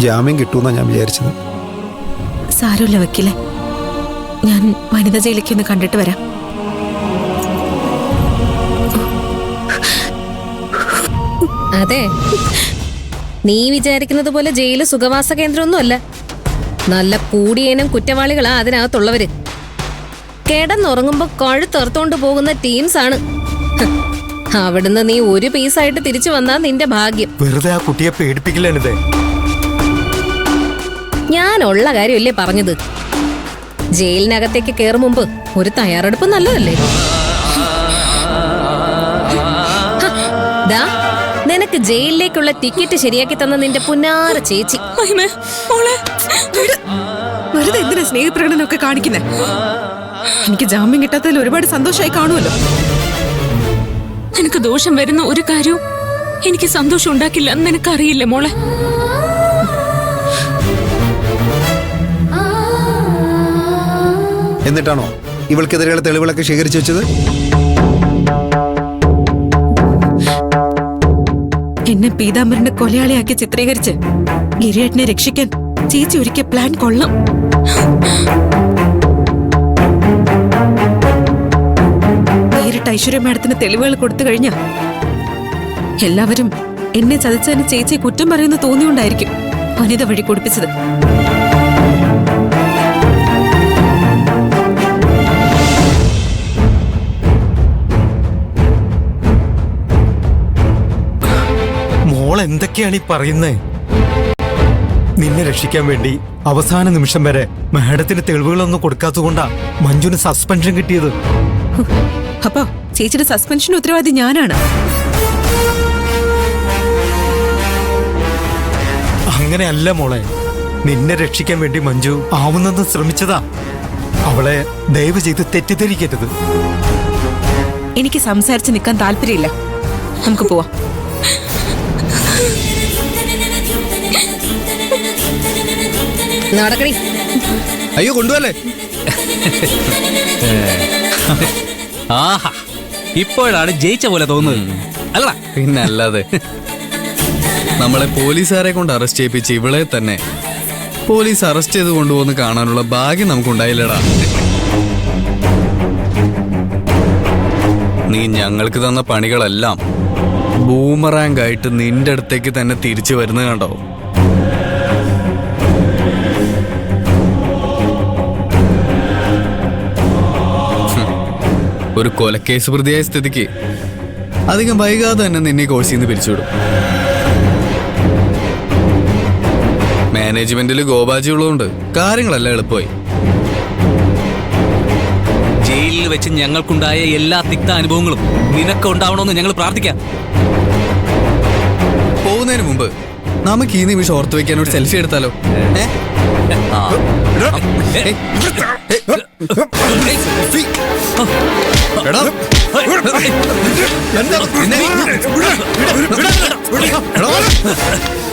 ജാമ്യം കിട്ടുമെന്നാണ് ഞാൻ വിചാരിച്ചത്. സാരമില്ല വക്കീലെ, ഞാൻ വനിതാ ജയിലേക്ക് ഒന്ന് കണ്ടിട്ട് വരാം. അതെ, നീ വിചാരിക്കുന്നത് പോലെ ജയില് സുഖവാസ കേന്ദ്രമൊന്നുമല്ല. നല്ല കൂടിയേനും കുറ്റവാളികളാ അതിനകത്തുള്ളവര്. കിടന്നുറങ്ങുമ്പോ കഴുത്തെറുത്തോണ്ട് പോകുന്ന ടീംസാണ്. അവിടുന്ന് നീ ഒരു പീസായിട്ട് തിരിച്ചു വന്നാ നിന്റെ ഭാഗ്യം. വെറുതെ ആ കുട്ടിയെ പേടിപ്പിക്കില്ലേ? ഞാനുള്ള കാര്യമല്ലേ പറഞ്ഞത്. ജയിലിനകത്തേക്ക് കയറും മുമ്പ് ഒരു തയ്യാറെടുപ്പ് നല്ലതല്ലേ? ദാ, നിനക്ക് ജയിലിലേക്കുള്ള ടിക്കറ്റ് ശരിയാക്കി തന്ന നിന്റെ പുന്നാര ചേച്ചി. വെറുതെ എന്തിനാ സ്നേഹപ്രകടനമൊക്കെ കാണിക്കുന്നേ? എനിക്ക് ജാമ്യം കിട്ടാത്തതിൽ ഒരുപാട് സന്തോഷമായി കാണുമല്ലോ. എനിക്ക് ദോഷം വരുന്ന ഒരു കാര്യവും എനിക്ക് സന്തോഷം ഉണ്ടാക്കില്ല എന്ന് നിനക്കറിയില്ലേ മോളെ? എന്നിട്ടാണോ ഇവൾക്കെതിരെയുള്ള തെളിവുകളൊക്കെ ശേഖരിച്ചു വെച്ചത്? എന്നെ പീതാംബരന്റെ കൊലയാളിയാക്കി ചിത്രീകരിച്ച് ഗിരിയേട്ടനെ രക്ഷിക്കാൻ ചേച്ചി ഒരുക്കിയ പ്ലാൻ കൊള്ളാം. നേരിട്ട് ഐശ്വര്യ മാഡത്തിന് തെളിവുകൾ കൊടുത്തു കഴിഞ്ഞ എല്ലാവരും എന്നെ ചതിച്ചതിന് ചേച്ചിയെ കുറ്റം പറയുന്ന തോന്നിയോണ്ടായിരിക്കും വനിത വഴി കൊടുപ്പിച്ചത്. മോൾ എന്തൊക്കെയാണ് ഈ പറയുന്നേ? നിന്നെ രക്ഷിക്കാൻ വേണ്ടി അവസാന നിമിഷം വരെ മാഡത്തിന് തെളിവുകളൊന്നും കൊടുക്കാത്തതുകൊണ്ടാ മഞ്ജുന് സസ്പെൻഷൻ കിട്ടിയത്. അപ്പോ ചേച്ചിയുടെ സസ്പെൻഷൻ ഉത്തരവാദി ഞാനാണ്. അങ്ങനെയല്ല മോളെ, നിന്നെ രക്ഷിക്കാൻ വേണ്ടി മഞ്ജു ആവുന്നതും ശ്രമിച്ചതാ. അവളെ ദയവ് ചെയ്ത് തെറ്റിദ്ധരിക്കരുത്. എനിക്ക് സംസാരിച്ച് നിൽക്കാൻ താല്പര്യമില്ല. നമുക്ക് പോവാം. നടക്കടി. അയ്യോ, കൊണ്ടുവല്ലേ. ആഹാ, ഇപ്പോഴാണ് ജയിച്ച പോലെ തോന്നുന്നത് അല്ല? പിന്നെ അല്ലാതെ. നമ്മളെ പോലീസുകാരെ കൊണ്ട് അറസ്റ്റ് ചെയ്യിപ്പിച്ച് ഇവളെ തന്നെ പോലീസ് അറസ്റ്റ് ചെയ്ത് കൊണ്ടുപോകുന്ന കാണാനുള്ള ഭാഗ്യം നമുക്കുണ്ടായില്ലടാ. നീ ഞങ്ങൾക്ക് തന്ന പണികളെല്ലാം ബൂമറാങ് ആയിട്ട് നിന്റെ അടുത്തേക്ക് തന്നെ തിരിച്ചു വരുന്നത് കണ്ടോ? ഒരു കൊലക്കേസ് പ്രതിയായ സ്ഥിതിക്ക് അധികം വൈകാതെ തന്നെ നിന്നെ കോഴ്സിൽ നിന്ന് പിരിച്ചുവിടും. മാനേജ്മെന്റിൽ ഗോപാജി ഉള്ളതുകൊണ്ട് കാര്യങ്ങളെല്ലാം എളുപ്പമായി. ജയിലിൽ വെച്ച് ഞങ്ങൾക്കുണ്ടായ എല്ലാ തിക്ത അനുഭവങ്ങളും നിനക്ക് ഉണ്ടാവണമെന്ന് ഞങ്ങൾ പ്രാർത്ഥിക്കാം. പോകുന്നതിന് മുമ്പ് നമുക്ക് ഈ നിമിഷം ഓർത്തു വെക്കാൻ ഒരു സെൽഫി എടുത്താലോ?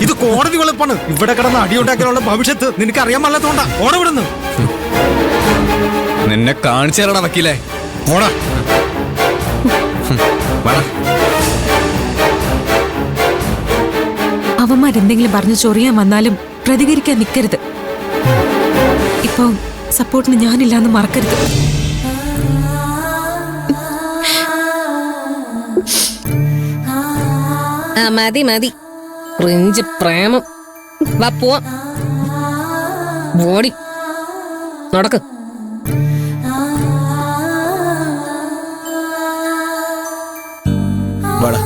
ഇത് കോടതി വെളുപ്പാണ്. ഇവിടെ കിടന്ന് അടിയുണ്ടാക്കാനുള്ള ഭവിഷ്യത്ത് നിനക്ക് അറിയാൻ പാടില്ലാത്തോണ്ടാ ഓടവിടുന്നു. നിന്നെ കാണിച്ചു തരടാ വക്കീലേ. ഓടാ. അവന്മാരെന്തെങ്കിലും പറഞ്ഞു ചൊറിയാൻ വന്നാലും പ്രതികരിക്കാൻ നിൽക്കരുത്. ഇപ്പൊ സപ്പോർട്ടിന് ഞാനില്ലാന്ന് മറക്കരുത്. മതി മതി, റിഞ്ച് പ്രേമം. വാ പോവാം. ഓടി നടക്ക്. വാടാ.